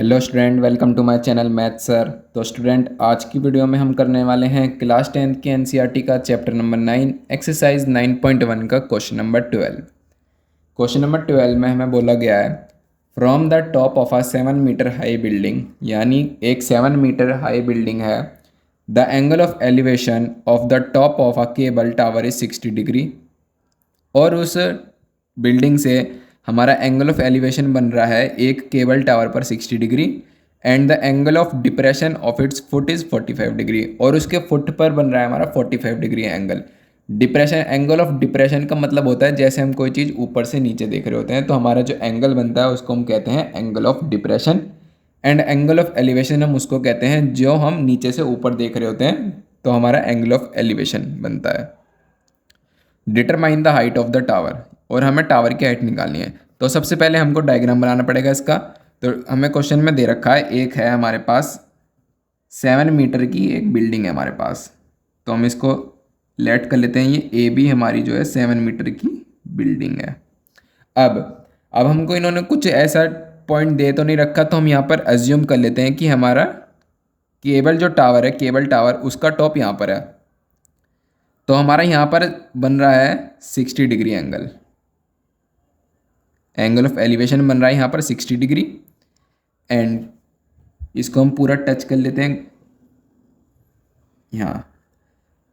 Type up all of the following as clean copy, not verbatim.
Hello student, welcome to my channel math sir. तो student, आज की वीडियो में हम करने वाले हैं क्लास 10th की एनसीईआरटी का चैप्टर नंबर 9 एक्सरसाइज 9.1 का क्वेश्चन नंबर 12। क्वेश्चन नंबर 12 में हमें बोला गया है from the top of a 7 metre high building, यानी एक 7 मीटर हाई बिल्डिंग है। The angle of elevation of the top of a cable tower is 60 degree, और उस बिल्डिंग से हमारा एंगल ऑफ एलिवेशन बन रहा है एक केबल टावर पर 60 degree, and the angle of depression of its foot is 45 degree, और उसके फुट पर बन रहा है हमारा 45 degree angle. Depression, angle of depression का मतलब होता है जैसे हम कोई चीज़ ऊपर से नीचे देख रहे होते हैं, तो हमारा जो एंगल बनता है उसको हम कहते हैं angle of depression. And angle of elevation हम उसको कहते हैं जो हम नीचे से ऊपर देख रहे होते हैं, तो हमारा एंगल ऑफ एलिवेशन बनता है। Determine the height of the tower, और हमें टावर की हाइट निकालनी है। तो सबसे पहले हमको डायग्राम बनाना पड़ेगा इसका। तो हमें क्वेश्चन में दे रखा है, एक है हमारे पास 7 मीटर की एक बिल्डिंग है हमारे पास, तो हम इसको लेट कर लेते हैं। ये ए बी हमारी जो है 7 मीटर की बिल्डिंग है। अब हमको इन्होंने कुछ ऐसा पॉइंट दे तो नहीं रखा, तो हम यहाँ पर अज्यूम कर लेते हैं कि हमारा केबल जो टावर है, केबल टावर उसका टॉप यहाँ पर है। तो हमारा यहाँ पर बन रहा है 60 degree angle, angle of elevation बन रहा है यहाँ पर 60 डिग्री। एंड इसको हम पूरा टच कर लेते हैं यहाँ,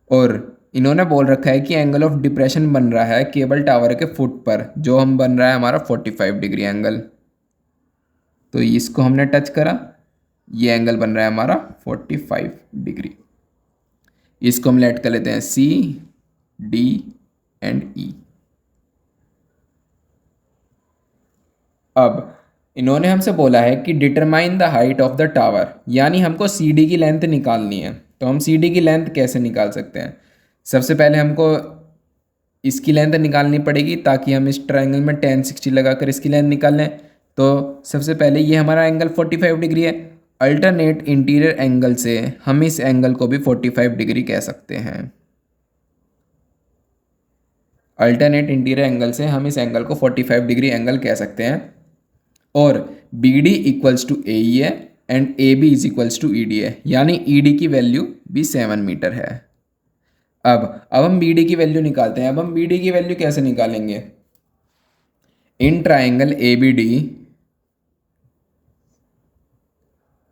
और इन्होंने बोल रखा है कि एंगल ऑफ डिप्रेशन बन रहा है केबल टावर के फुट पर, जो हम बन रहा है हमारा 45 डिग्री एंगल। तो इसको हमने टच करा, ये एंगल बन रहा है हमारा 45 डिग्री। इसको हम लेट कर लेते हैं सी डी एंड ई। अब इन्होंने हमसे बोला है कि determine the height of the tower, यानी हमको सी डी की लेंथ निकालनी है। तो हम सी डी की लेंथ कैसे निकाल सकते हैं? सबसे पहले हमको इसकी लेंथ निकालनी पड़ेगी, ताकि हम इस ट्रायंगल में tan 60 लगाकर इसकी लेंथ निकाल लें। तो सबसे पहले ये हमारा एंगल 45 डिग्री है। अल्टरनेट इंटीरियर एंगल से हम इस एंगल को भी 45 डिग्री कह सकते हैं। अल्टरनेट इंटीरियर एंगल से हम इस एंगल को 45 डिग्री एंगल कह सकते हैं। और B D equals to A E है, and A B is equals to E D है, यानी ई डी की वैल्यू भी 7 मीटर है। अब हम बी डी की वैल्यू निकालते हैं। अब हम बी डी की वैल्यू कैसे निकालेंगे? In triangle A B D,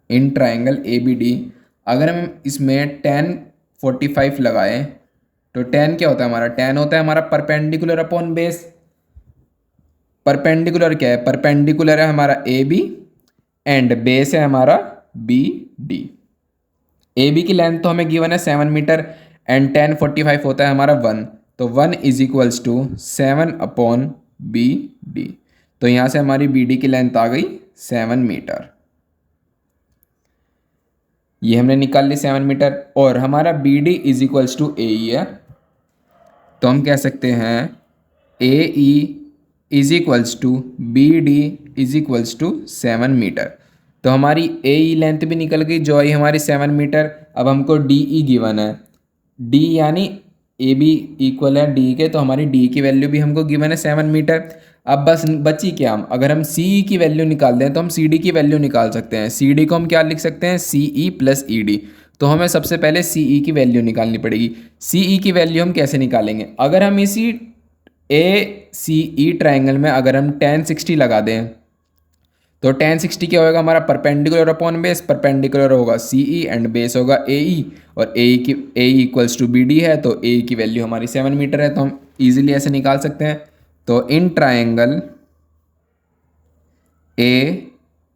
in triangle A B D अगर हम इसमें tan 45 लगाएं, तो tan क्या होता है हमारा? tan होता है हमारा परपेंडिकुलर अपॉन बेस। परपेंडिकुलर क्या है? परपेंडिकुलर है हमारा ए बी, एंड बेस है हमारा बी डी। ए बी की लेंथ तो हमें गिवन है 7 मीटर, एंड tan 45 होता है हमारा 1, तो 1 is equals to 7 upon B D. तो यहाँ से हमारी बी डी की लेंथ आ गई 7 मीटर। ये हमने निकाल ली 7 मीटर, और हमारा B D is equals to A E है। तो हम कह सकते हैं A E is equals to B D is equals to 7 metre. तो हमारी ए ई लेंथ भी निकल गई, जो आई हमारी 7 मीटर। अब हमको डी ई गिवन है, डी यानी ए बी इक्वल है डी के, तो हमारी डी की वैल्यू भी हमको गिवन है 7 मीटर। अब बस बची क्या? हम अगर हम सी ई की वैल्यू निकाल दें तो हम सी डी की वैल्यू निकाल सकते हैं। सी डी को हम क्या लिख सकते हैं? C E plus E D. तो हमें सबसे पहले सी ई की वैल्यू निकालनी पड़ेगी। सी ई की वैल्यू हम कैसे निकालेंगे? अगर हम इसी ए सी ई ट्राइंगल में अगर हम tan 60 लगा दें, तो tan 60 क्या होगा हमारा? Perpendicular upon base. परपेंडिकुलर होगा सी ई एंड बेस होगा ए ई, और A E equals to B D है, तो ए की वैल्यू हमारी 7 मीटर है। तो हम इजीली ऐसे निकाल सकते हैं। तो इन ट्राइंगल ए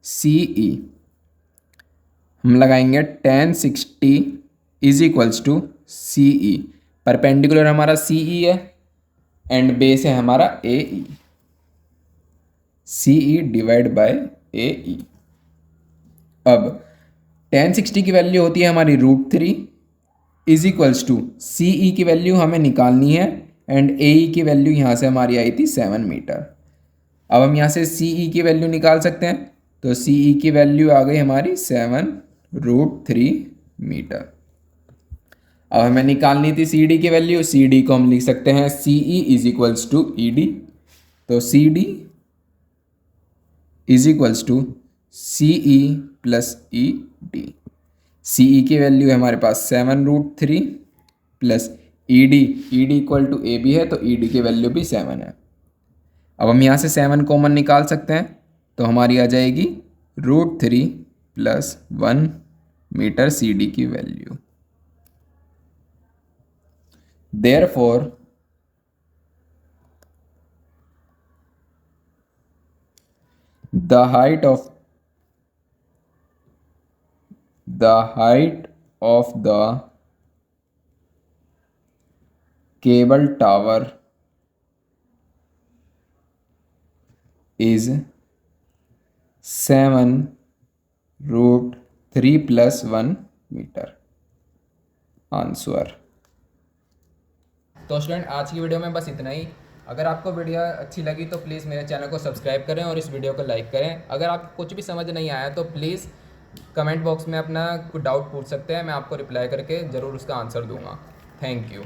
सी ई हम लगाएंगे tan 60 is equals to C E. Perpendicular हमारा सी ई है, एंड बेस है हमारा ए ई। सी ई डिवाइड बाय ए ई। अब tan 60 की वैल्यू होती है हमारी √3 is equals to C E की वैल्यू हमें निकालनी है, एंड ए ई की वैल्यू यहाँ से हमारी आई थी 7 मीटर। अब हम यहाँ से सी ई की वैल्यू निकाल सकते हैं। तो सी ई की वैल्यू आ गई हमारी 7√3 मीटर। अब हमें निकालनी थी सी डी की वैल्यू। सी डी को हम लिख सकते हैं C E is equals to E D. तो C D is equals to C E plus E D. C E की वैल्यू है हमारे पास 7√3 plus E D equal to A B है, तो ई डी की वैल्यू भी 7 है। अब हम यहाँ से 7 कॉमन निकाल सकते हैं, तो हमारी आ जाएगी √3 प्लस 1 मीटर सी डी की value. Therefore the height of the cable tower is 7√3 plus 1 metre. Answer. तो स्टूडेंट आज की वीडियो में बस इतना ही। अगर आपको वीडियो अच्छी लगी तो प्लीज़ मेरे चैनल को सब्सक्राइब करें और इस वीडियो को लाइक करें। अगर आपको कुछ भी समझ नहीं आया तो प्लीज़ कमेंट बॉक्स में अपना कुछ डाउट पूछ सकते हैं, मैं आपको रिप्लाई करके ज़रूर उसका आंसर दूंगा। Thank you.